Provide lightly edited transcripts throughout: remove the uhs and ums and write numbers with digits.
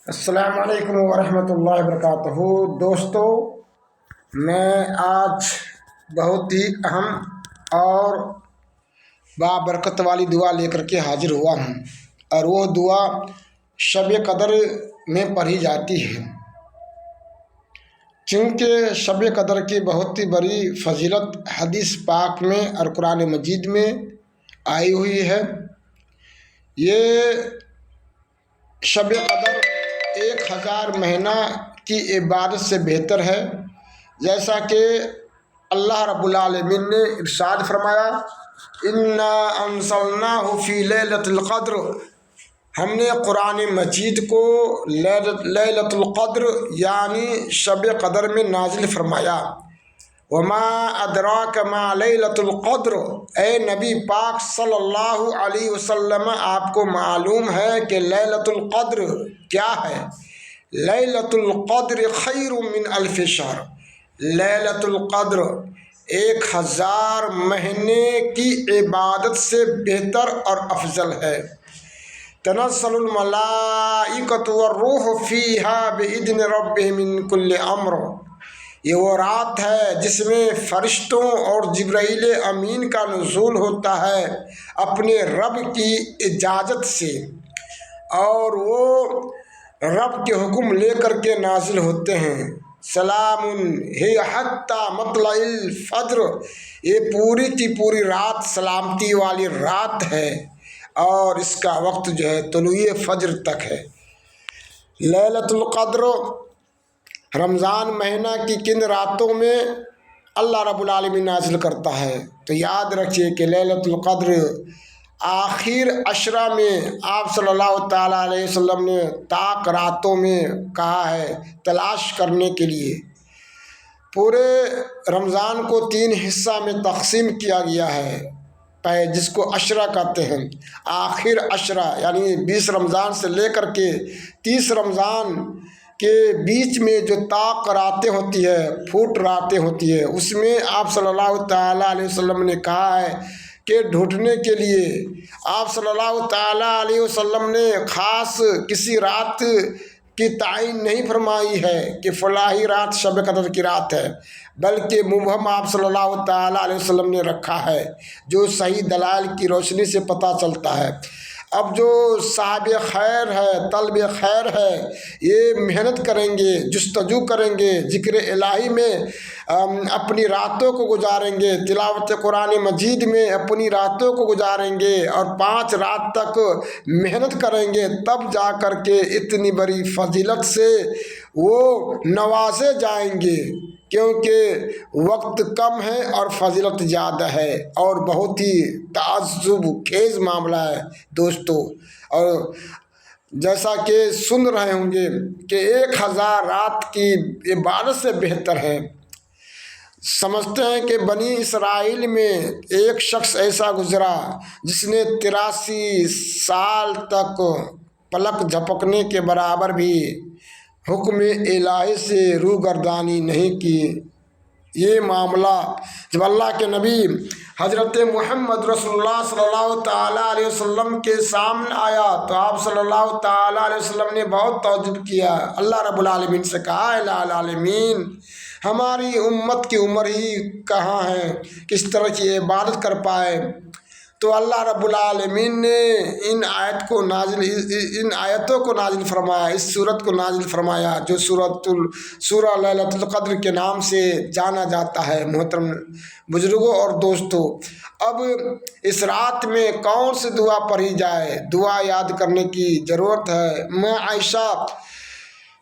السلام علیکم ورحمۃ اللہ وبرکاتہ۔ دوستو، میں آج بہت ہی اہم اور بابرکت والی دعا لے کر کے حاضر ہوا ہوں، اور وہ دعا شب قدر میں پڑھی جاتی ہے، چونکہ شب قدر کی بہت ہی بڑی فضیلت حدیث پاک میں اور قرآن مجید میں آئی ہوئی ہے۔ یہ شب قدر 1000 مہینہ کی عبادت سے بہتر ہے، جیسا کہ اللہ رب العالمین نے ارشاد فرمایا، انا انزلناہ فی لیلۃ القدر، ہم نے قرآن مجید کو لیلۃ القدر یعنی شب قدر میں نازل فرمایا۔ وما ادراک ما لیلۃ القدر، اے نبی پاک صلی اللہ علیہ وسلم، آپ کو معلوم ہے کہ لیلۃ القدر کیا ہے؟ لیلۃ القدر خیر من الف شہر، لیلۃ القدر 1000 مہینے کی عبادت سے بہتر اور افضل ہے۔ تنزل الملائکۃ والروح فیہا بإذن ربہم من کل امر، یہ وہ رات ہے جس میں فرشتوں اور جبرائیل امین کا نزول ہوتا ہے اپنے رب کی اجازت سے، اور وہ رب کے حکم لے کر کے نازل ہوتے ہیں۔ سلام ہی حتی مطلع الفجر، یہ پوری کی پوری رات سلامتی والی رات ہے، اور اس کا وقت جو ہے طلوع فجر تک ہے۔ لیلۃ القدر رمضان مہینہ کی کن راتوں میں اللہ رب العالمین نازل کرتا ہے؟ تو یاد رکھیے کہ لیلۃ القدر آخر عشرہ میں آپ صلی اللہ تعالیٰ علیہ وسلم نے طاق راتوں میں کہا ہے تلاش کرنے کے لیے۔ پورے رمضان کو 3 حصہ میں تقسیم کیا گیا ہے، جس کو عشرہ کہتے ہیں۔ آخر عشرہ یعنی 20 رمضان سے لے کر کے 30 رمضان کے بیچ میں جو طاق راتیں ہوتی ہے، پھوٹ راتیں ہوتی ہے، اس میں آپ صلی اللہ تعالیٰ علیہ وسلم نے کہا ہے کہ ڈھونڈنے کے لیے آپ صلی اللہ تعالیٰ علیہ وسلم نے خاص کسی رات کی تعین نہیں فرمائی ہے کہ فلاحی رات شب قدر کی رات ہے، بلکہ مبہم آپ صلی اللہ تعالیٰ علیہ وسلم نے رکھا ہے، جو صحیح دلائل کی روشنی سے پتہ چلتا ہے۔ اب جو صاحب خیر ہے، طلب خیر ہے، یہ محنت کریں گے، جستجو کریں گے، ذکر الہی میں اپنی راتوں کو گزاریں گے، تلاوت قرآن مجید میں اپنی راتوں کو گزاریں گے، اور 5 رات تک محنت کریں گے، تب جا کر کے اتنی بڑی فضیلت سے وہ نوازے جائیں گے، کیونکہ وقت کم ہے اور فضیلت زیادہ ہے، اور بہت ہی تعجب خیز معاملہ ہے دوستو۔ اور جیسا کہ سن رہے ہوں گے کہ 1000 رات کی عبادت سے بہتر ہے۔ سمجھتے ہیں کہ بنی اسرائیل میں ایک شخص ایسا گزرا جس نے 83 سال تک پلک جھپکنے کے برابر بھی حکم الہی سے روگردانی نہیں کی۔ یہ معاملہ جب اللہ کے نبی حضرت محمد رسول اللہ صلی اللہ تعالیٰ علیہ وسلم کے سامنے آیا تو آپ صلی اللہ تعالیٰ علیہ وسلم نے بہت تعجب کیا۔ اللہ رب العالمین سے کہا، الہ العالمین، ہماری امت کی عمر ہی کہاں ہے، کس طرح کی عبادت کر پائے؟ تو اللہ رب العالمین نے ان آیتوں کو نازل فرمایا، اس سورت کو نازل فرمایا، جو سورہ لیلۃ القدر کے نام سے جانا جاتا ہے۔ محترم بزرگوں اور دوستوں، اب اس رات میں کون سی دعا پڑھی جائے؟ دعا یاد کرنے کی ضرورت ہے۔ میں عائشہ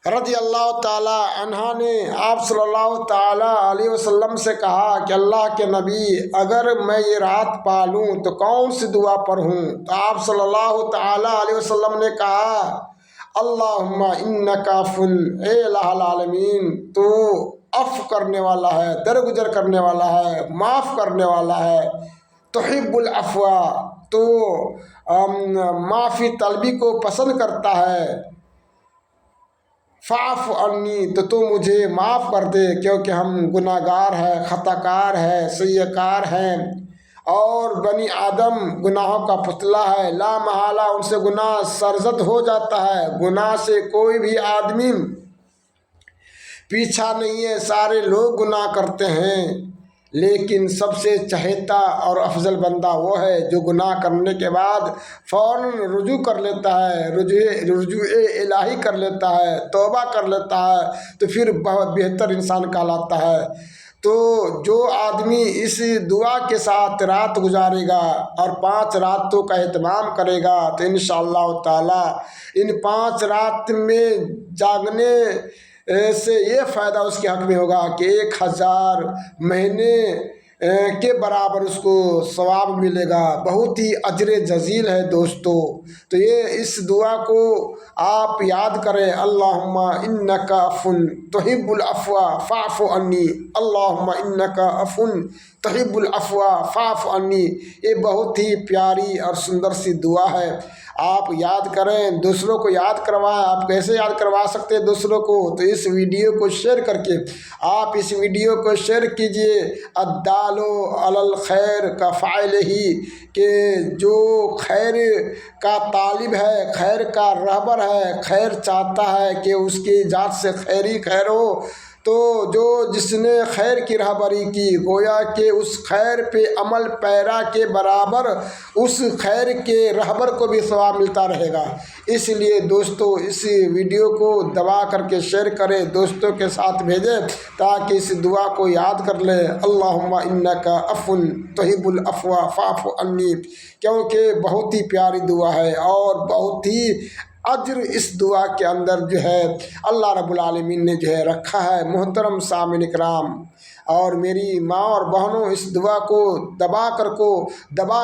رضی اللہ تعالیٰ عنہ نے آپ صلی اللہ تعالیٰ علیہ وسلم سے کہا کہ اللہ کے نبی، اگر میں یہ رات پالوں تو کون سی دعا پڑھوں؟ تو آپ صلی اللہ تعالیٰ علیہ وسلم نے کہا، اللہم انک عفو، اے الہ العالمین، تو عفو کرنے والا ہے، درگزر کرنے والا ہے، معاف کرنے والا ہے، تحب العفو، تو معافی طلبی کو پسند کرتا ہے، فاعف عنی، تو مجھے معاف کر دے، کیونکہ ہم گناہ گار ہیں، خطا کار ہیں، سیئہ کار ہیں، اور بنی آدم گناہوں کا پتلا ہے، لا محالہ ان سے گناہ سرزد ہو جاتا ہے۔ گناہ سے کوئی بھی آدمی پیچھا نہیں ہے، سارے لوگ گناہ کرتے ہیں، لیکن سب سے چہیتا اور افضل بندہ وہ ہے جو گناہ کرنے کے بعد فوراً رجوع کر لیتا ہے، رجوع الہی کر لیتا ہے، توبہ کر لیتا ہے، تو پھر بہت بہتر انسان کہلاتا ہے۔ تو جو آدمی اس دعا کے ساتھ رات گزارے گا اور 5 راتوں کا اہتمام کرے گا تو انشاءاللہ تعالی ان 5 رات میں جاگنے سے یہ فائدہ اس کے حق میں ہوگا کہ 1000 مہینے کے برابر اس کو ثواب ملے گا۔ بہت ہی اجر جزیل ہے دوستو۔ تو یہ اس دعا کو آپ یاد کریں، اللہم انک عفو تحب العفو فاعف عنی، اللہم انک عفو تحب العفو فاعف عنی۔ یہ بہت ہی پیاری اور سندر سی دعا ہے، آپ یاد کریں، دوسروں کو یاد کروائیں۔ آپ کیسے یاد کروا سکتے ہیں دوسروں کو؟ تو اس ویڈیو کو شیئر کر کے آپ اس ویڈیو کو شیئر کیجئے۔ الدال علی الخیر کفاعل ہی، کہ جو خیر کا طالب ہے، خیر کا رہبر ہے، خیر چاہتا ہے کہ اس کی ذات سے خیر ہی خیر ہو، تو جس نے خیر کی رہبری کی، گویا کہ اس خیر پہ عمل پیرا کے برابر اس خیر کے رہبر کو بھی ثواب ملتا رہے گا۔ اس لیے دوستو اس ویڈیو کو دبا کر کے شیئر کریں، دوستوں کے ساتھ بھیجیں تاکہ اس دعا کو یاد کر لیں، اللہم انک عفو تحب العفو فاعف عنی، کیونکہ بہت ہی پیاری دعا ہے اور بہت ہی اجر اس دعا کے اندر جو ہے اللہ رب العالمین نے جو ہے رکھا ہے۔ محترم سامعین کرام اور میری ماں اور بہنوں، اس دعا کو دبا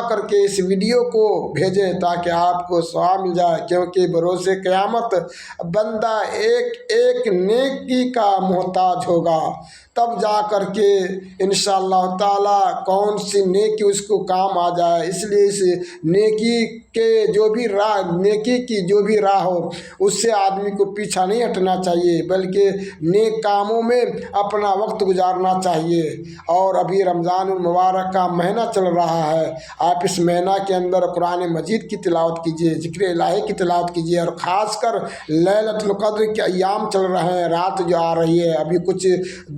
کر کے اس ویڈیو کو بھیجیں تاکہ آپ کو ثواب مل جائے، کیونکہ بروز قیامت بندہ ایک نیکی کا محتاج ہوگا، تب جا کر کے انشاءاللہ تعالی کون سی نیکی اس کو کام آ جائے۔ اس لیے اس نیکی کی جو بھی راہ ہو اس سے آدمی کو پیچھا نہیں ہٹنا چاہیے، بلکہ نیک کاموں میں اپنا وقت گزارنا چاہیے۔ اور ابھی رمضان المبارک کا مہینہ چل رہا ہے، آپ اس مہینہ کے اندر قرآن مجید کی تلاوت کیجیے، ذکر الہی کی تلاوت کیجیے، اور خاص کر لیلۃ القدر کے ایام چل رہے ہیں، رات جو آ رہی ہے، ابھی کچھ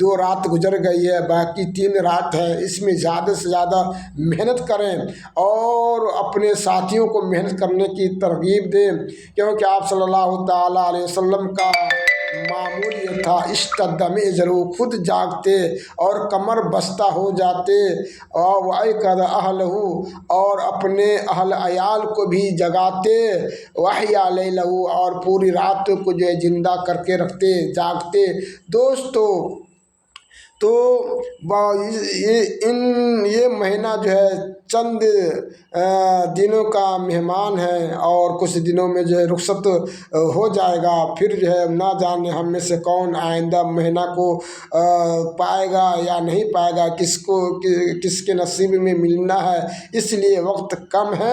2 رات گزر گئی ہے، باقی 3 رات ہے، اس میں زیادہ سے زیادہ محنت کریں اور اپنے ساتھیوں کو محنت کرنے کی ترغیب دیں، کیونکہ آپ صلی اللہ تعالیٰ علیہ وسلم کا معمول یہ تھا، اشتد ضرور خود جاگتے اور کمر بستہ ہو جاتے، اور وَأَيْقَظَ أَهْلَهُ اور اپنے اہل عیال کو بھی جگاتے، وَأَحْيَا لَيْلَهُ اور پوری رات کو جو ہے زندہ کر کے رکھتے، جاگتے۔ دوستو تو یہ مہینہ جو ہے چند دنوں کا مہمان ہے، اور کچھ دنوں میں جو ہے رخصت ہو جائے گا، پھر جو ہے نہ جانے ہم میں سے کون آئندہ مہینہ کو پائے گا یا نہیں پائے گا، کس کے نصیب میں ملنا ہے۔ اس لیے وقت کم ہے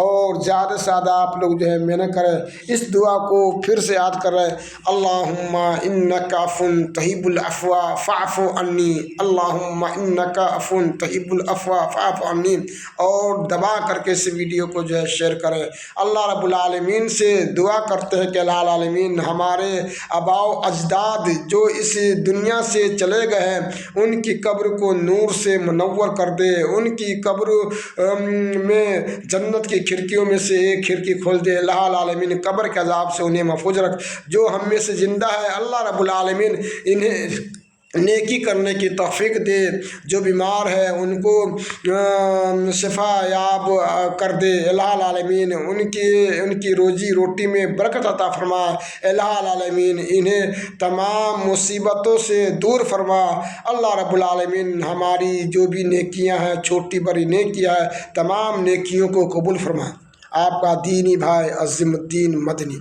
اور زیادہ سے زیادہ آپ لوگ جو ہے محنت کریں۔ اس دعا کو پھر سے یاد کریں، اللہم انک عفو تحب العفو فاعف عنی، اللہم انک عفو تحب العفو فاعف عنی، اور دبا کر کے اس ویڈیو کو جو ہے شیئر کریں۔ اللہ رب العالمین سے دعا کرتے ہیں کہ اللہ العالمین ہمارے آباء و اجداد جو اس دنیا سے چلے گئے ہیں، ان کی قبر کو نور سے منور کر دے، ان کی قبر میں جنت کی کھڑکیوں میں سے ایک کھڑکی کھول دے۔ اللہ العالمین قبر کے عذاب سے انہیں محفوظ رکھ۔ جو ہم میں سے زندہ ہے اللہ رب العالمین انہیں نیکی کرنے کی توفیق دے، جو بیمار ہے ان کو شفا یاب کر دے۔ اللہ العالمین ان کی روزی روٹی میں برکت عطا فرما۔ اللہ العالمین انہیں تمام مصیبتوں سے دور فرما۔ اللہ رب العالمین ہماری جو بھی نیکیاں ہیں، چھوٹی بڑی نیکیاں ہیں، تمام نیکیوں کو قبول فرما۔ آپ کا دینی بھائی عظیم الدین مدنی۔